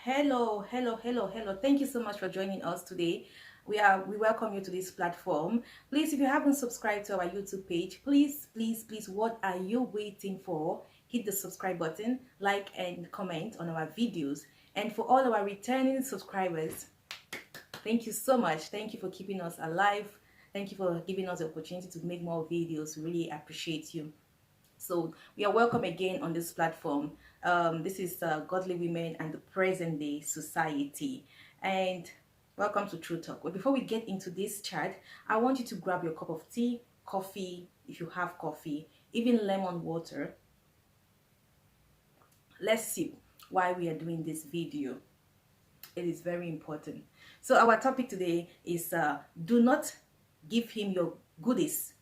Hello. Thank you so much for joining us today. We welcome you to this platform. Please, if you haven't subscribed to our YouTube page, please, what are you waiting for? Hit the subscribe button, like and comment on our videos. And for all our returning subscribers, thank you so much. Thank you for keeping us alive. Thank you for giving us the opportunity to make more videos. We really appreciate you. So we are welcome again on this platform. This is Godly Women and the Present Day Society. And welcome to True Talk. But before we get into this chat, I want you to grab your cup of tea, coffee, if you have coffee, even lemon water. Let's sip while we are doing this video. It is very important. So our topic today is do not give him your goodies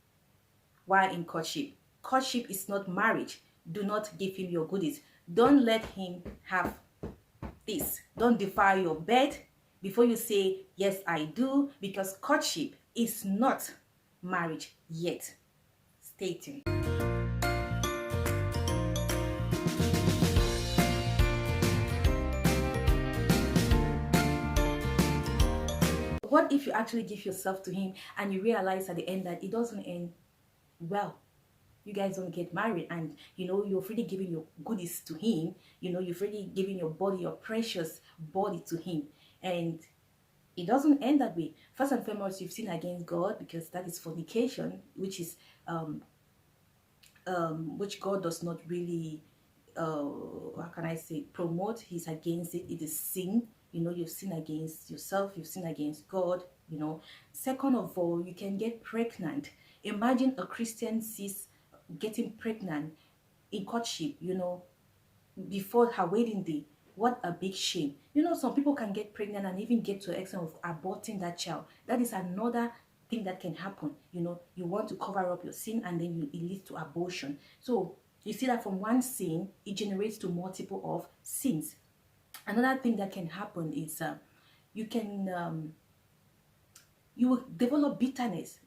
while in courtship. Courtship is not marriage. Do not give him your goodies. Don't let him have this. Don't defile your bed before you say, yes, I do, because courtship is not marriage yet. Stay tuned. What if you actually give yourself to him and you realize at the end that it doesn't end well? You guys don't get married, and you're freely giving your goodies to him. You're freely giving your body, your precious body, to him, and it doesn't end that way. First and foremost, you've sinned against God, because that is fornication, which is which God does not really how can I say, promote. He's against it. It is sin. You've sinned against yourself, you've sinned against God. Second of all, you can get pregnant. Imagine a Christian sis getting pregnant in courtship, before her wedding day. What a big shame. Some people can get pregnant and even get to the extent of aborting that child. That is another thing that can happen. You want to cover up your sin, and then it leads to abortion. So you see that from one sin, it generates to multiple of sins. Another thing that can happen is you will develop bitterness.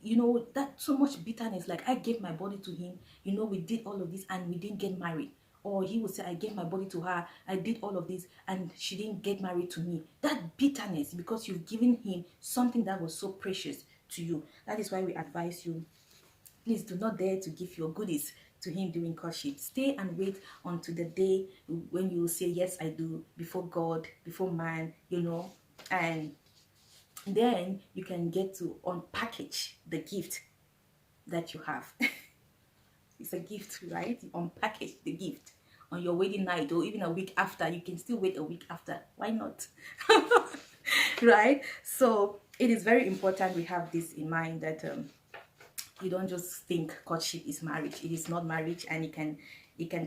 That so much bitterness, like, I gave my body to him, we did all of this and we didn't get married. Or he will say, I gave my body to her, I did all of this and she didn't get married to me. That bitterness, because you've given him something that was so precious to you. That is why we advise you, please do not dare to give your goodies to him during courtship. Stay and wait until the day when you say, yes, I do, before God, before man, and then you can get to unpackage the gift that you have. It's a gift, right? You unpackage the gift on your wedding night, or even a week after. You can still wait a week after. Why not? Right? So it is very important we have this in mind, that you don't just think courtship is marriage. It is not marriage, and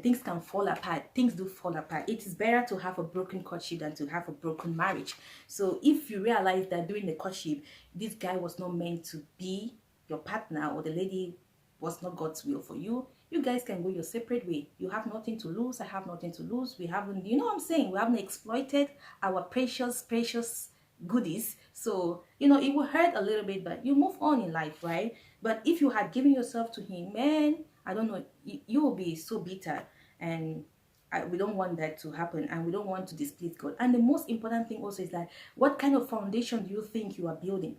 things can fall apart. Things do fall apart. It is better to have a broken courtship than to have a broken marriage. So if you realize that during the courtship, this guy was not meant to be your partner, or the lady was not God's will for you, you guys can go your separate way. You have nothing to lose. I have nothing to lose. We haven't, what I'm saying, we haven't exploited our precious goodies. So it will hurt a little bit, but you move on in life, right? But if you had given yourself to him, man, I don't know, you will be so bitter. And we don't want that to happen, and we don't want to displease God. And the most important thing also is that, what kind of foundation do you think you are building?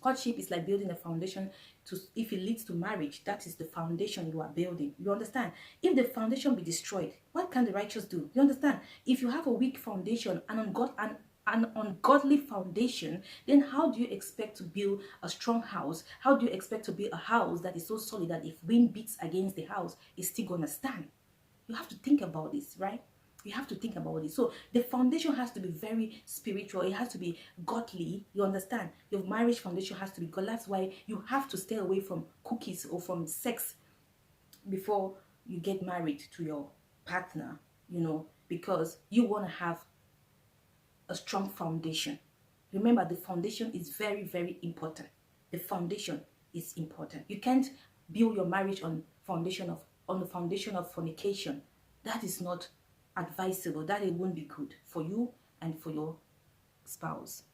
Courtship is like building a foundation to, if it leads to marriage, that is the foundation you are building. You understand? If the foundation be destroyed, what can the righteous do? You understand? If you have a weak foundation, an ungodly foundation, then how do you expect to build a strong house? How do you expect to build a house that is so solid that if wind beats against the house, it's still gonna stand? You have to think about this, right? You have to think about it. So the foundation has to be very spiritual. It has to be godly. You understand? Your marriage foundation has to be God. That's why you have to stay away from cookies or from sex before you get married to your partner, because you want to have a strong foundation. Remember, the foundation is very important. The foundation is important. You can't build your marriage on the foundation of fornication. That is not advisable. That it won't be good for you and for your spouse.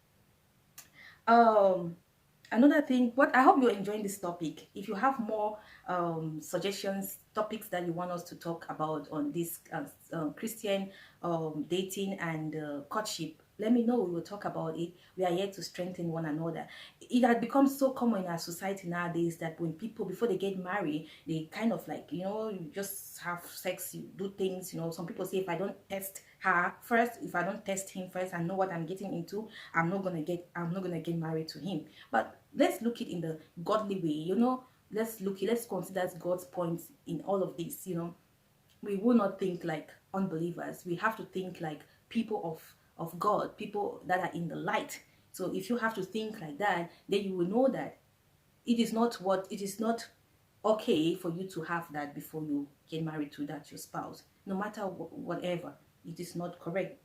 Another thing, what I hope you're enjoying this topic. If you have more suggestions, topics that you want us to talk about on this Christian dating and courtship, let me know. We will talk about it. We are here to strengthen one another. It has become so common in our society nowadays that when people, before they get married, they kind of like, you just have sex, you do things. Some people say, if I don't test her first, if I don't test him first and know what I'm getting into, I'm not gonna get married to him. But let's look it in the godly way. Let's consider God's points in all of this. We will not think like unbelievers. We have to think like people of God, people that are in the light. So if you have to think like that, then you will know that it is not okay for you to have that before you get married to that your spouse. No matter whatever, it is not correct.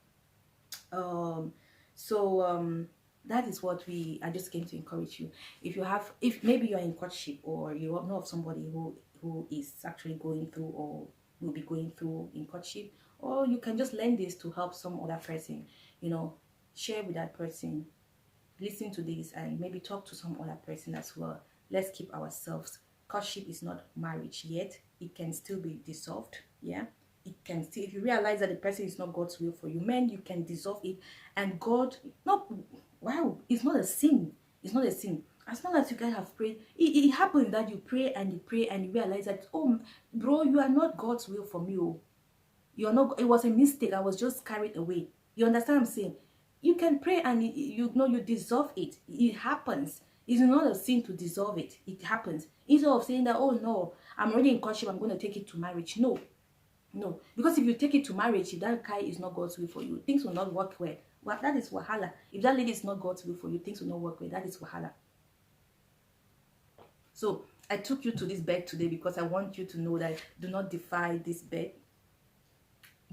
um so that is what we are just going to encourage you. If maybe you're in courtship, or you know of somebody who is actually going through or will be going through in courtship, or you can just learn this to help some other person, you know share with that person, listen to this, and maybe talk to some other person as well. Let's keep ourselves. Courtship is not marriage yet. It can still be dissolved. Yeah, it can still, if you realize that the person is not God's will for you, man, you can dissolve it. And God, not, wow, it's not a sin. It's not a sin. As long as you guys have prayed, it happens that you pray and you pray and you realize that, oh bro, you are not God's will for me. Oh, you're not, it was a mistake, I was just carried away. You understand what I'm saying? You can pray and you dissolve it. It happens. It's not a sin to dissolve it. It happens. Instead of saying that, oh no, I'm already in courtship, I'm going to take it to marriage. No. No, because if you take it to marriage, if that guy is not God's will for you, things will not work well. Well, that is wahala. If that lady is not God's will for you, things will not work well. That is wahala. So I took you to this bed today because I want you to know that do not defy this bed.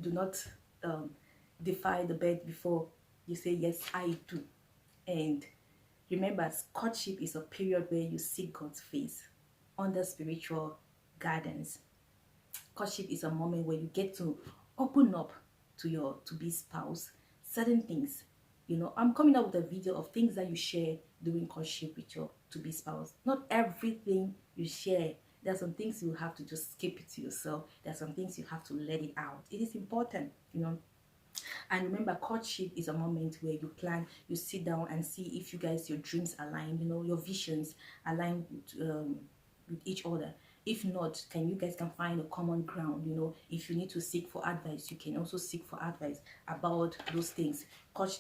Do not um, defy the bed before you say, yes, I do. And remember, courtship is a period where you seek God's face under spiritual guidance. Courtship is a moment where you get to open up to your to-be spouse certain things. I'm coming up with a video of things that you share during courtship with your to-be spouse. Not everything you share. There are some things you have to just keep it to yourself. There are some things you have to let it out. It is important. And remember, courtship is a moment where you plan, you sit down and see if you guys, your dreams align, your visions align with each other. If not, you guys can find a common ground. If you need to seek for advice, you can also seek for advice about those things.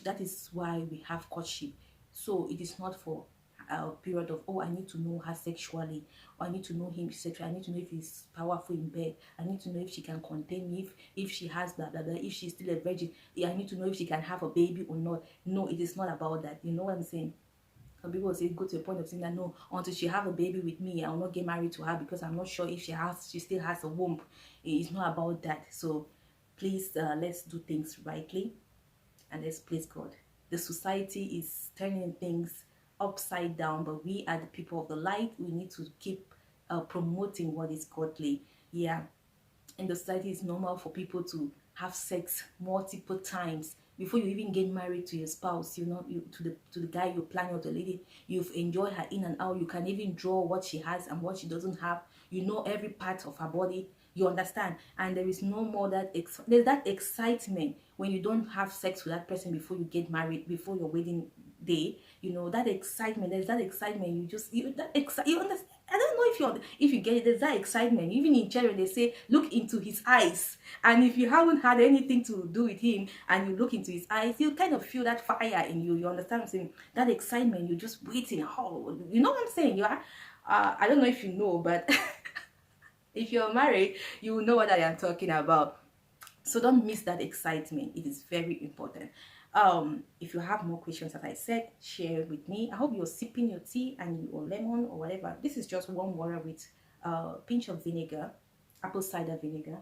That is why we have courtship. So it is not for a period of, oh, I need to know her sexually, or I need to know him sexually, I need to know if he's powerful in bed, I need to know if she can contain me, if she has blah blah blah, if she's still a virgin, I need to know if she can have a baby or not. No, it is not about that. You know what I'm saying? Some people say, go to a point of saying that, no, until she have a baby with me, I will not get married to her because I'm not sure if she still has a womb. It's not about that. So please, let's do things rightly, and let's please God. The society is turning things upside down, but we are the people of the light. We need to keep promoting what is godly. Yeah, in the society, it's normal for people to have sex multiple times before you even get married to your spouse. To the guy you're planning, or the lady you've enjoyed her in and out. You can even draw what she has and what she doesn't have. Every part of her body. You understand? And there is no more there's that excitement when you don't have sex with that person before you get married, before your wedding day. That excitement. There's that excitement. You understand? I don't know if you get it. There's that excitement. Even in children, they say, look into his eyes. And if you haven't had anything to do with him and you look into his eyes, you kind of feel that fire in you. You understand what I'm saying? That excitement. You're just waiting. Oh, you know what I'm saying? You are. I don't know if you know, but if you're married, you will know what I am talking about. So don't miss that excitement. It is very important. If you have more questions, as I said, share with me. I hope you're sipping your tea and your lemon or whatever. This is just warm water with a pinch of vinegar, apple cider vinegar.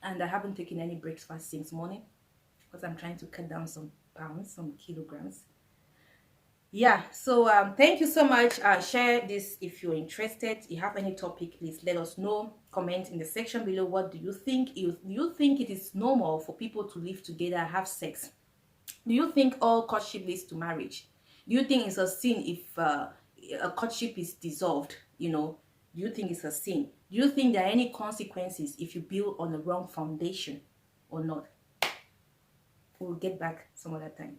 And I haven't taken any breakfast since morning because I'm trying to cut down some pounds, some kilograms. Yeah, so thank you so much. Share this if you're interested. If you have any topic, please let us know. Comment in the section below. What do you think? Do you think it is normal for people to live together, have sex? Do you think all courtship leads to marriage? Do you think it's a sin if a courtship is dissolved? You know, do you think it's a sin? Do you think there are any consequences if you build on the wrong foundation or not? We'll get back some other time.